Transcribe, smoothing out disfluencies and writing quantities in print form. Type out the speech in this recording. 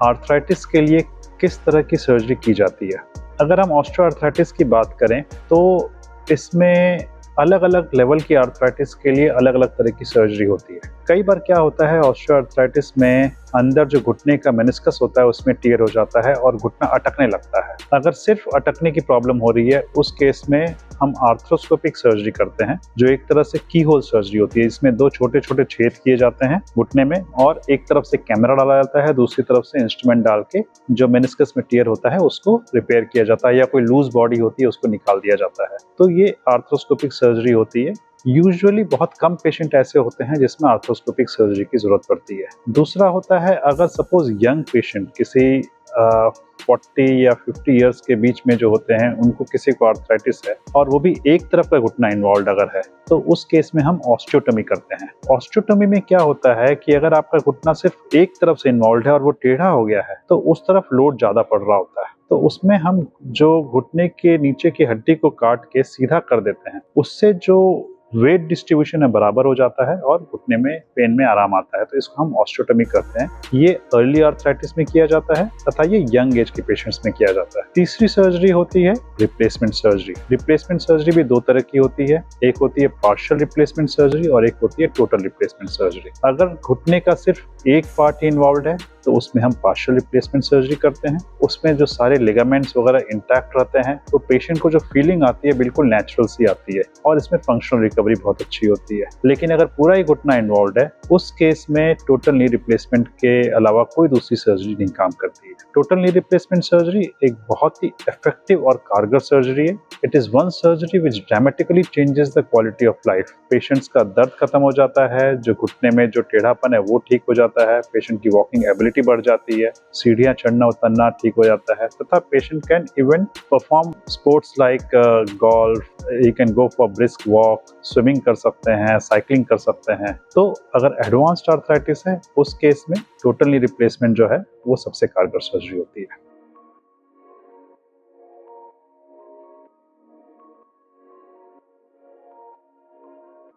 Arthritis के लिए किस तरह की सर्जरी की जाती है। अगर हम ऑस्टियोआर्थराइटिस की बात करें तो इसमें अलग अलग लेवल की आर्थराइटिस के लिए अलग अलग तरह की सर्जरी होती है। कई बार क्या होता है, ऑस्टियोआर्थराइटिस में अंदर जो घुटने का मेनिस्कस होता है उसमें टियर हो जाता है और घुटना अटकने लगता है। अगर सिर्फ अटकने की प्रॉब्लम हो रही है उस केस में हम आर्थ्रोस्कोपिक सर्जरी करते हैं, जो एक तरह से की होल सर्जरी होती है। इसमें 2 छोटे छोटे छेद किए जाते हैं घुटने में और एक तरफ से कैमरा डाला जाता है, दूसरी तरफ से इंस्ट्रूमेंट डाल के जो मेनिस्कस में टियर होता है उसको रिपेयर किया जाता है, या कोई लूज बॉडी होती है उसको निकाल दिया जाता है। तो ये आर्थ्रोस्कोपिक सर्जरी होती है। यूजुअली बहुत कम पेशेंट ऐसे होते हैं जिसमें आर्थ्रोस्कोपिक सर्जरी की जरूरत पड़ती है। दूसरा होता है, अगर सपोज यंग पेशेंट किसी 40 या 50 इयर्स के बीच में जो होते हैं, उनको किसी को आर्थराइटिस है और वो भी एक तरफ का घुटना इन्वॉल्व अगर है, तो उस केस में हम ऑस्टियोटोमी करते हैं। ऑस्टियोटोमी में क्या होता है कि अगर आपका घुटना सिर्फ एक तरफ से इन्वॉल्व है और वो टेढ़ा हो गया है तो उस तरफ लोड ज्यादा पड़ रहा होता है, तो उसमें हम जो घुटने के नीचे की हड्डी को काट के सीधा कर देते हैं, उससे जो वेट डिस्ट्रीब्यूशन है बराबर हो जाता है और घुटने में पेन में आराम आता है। तो इसको हम ऑस्टियोटोमी करते हैं। ये अर्ली आर्थराइटिस में किया जाता है तथा ये यंग एज के पेशेंट्स में किया जाता है। तीसरी सर्जरी होती है रिप्लेसमेंट सर्जरी। रिप्लेसमेंट सर्जरी भी 2 तरह की होती है, एक होती है पार्शियल रिप्लेसमेंट सर्जरी और एक होती है टोटल रिप्लेसमेंट सर्जरी। अगर घुटने का सिर्फ एक पार्ट ही इन्वॉल्व है तो उसमें हम पार्शियल रिप्लेसमेंट सर्जरी करते हैं। उसमें जो सारे लिगामेंट्स वगैरह इंटैक्ट रहते हैं, तो पेशेंट को जो फीलिंग आती है बिल्कुल नेचुरल सी आती है और इसमें फंक्शनल रिकवरी बहुत अच्छी होती है। लेकिन अगर पूरा ही घुटना इन्वॉल्व है, उस केस में टोटल नी रिप्लेसमेंट के अलावा कोई दूसरी सर्जरी नहीं काम करती है। टोटल नी रिप्लेसमेंट सर्जरी एक बहुत ही इफेक्टिव और कारगर सर्जरी है। It is one surgery which dramatically changes the quality of life. Patients का दर्द खत्म हो जाता है, जो घुटने में जो टेढ़ापन है वो ठीक हो जाता है, पेशेंट की वॉकिंग एबिलिटी बढ़ जाती है, सीढ़ियां चढ़ना उतरना ठीक हो जाता है तथा patient can even perform sports like golf, you can go for brisk walk, swimming कर सकते हैं, साइकिलिंग कर सकते हैं। तो अगर एडवांस्ड आर्थराइटिस है उस केस में टोटल नी रिप्लेसमेंट जो है वो सबसे कारगर सर्जरी होती है।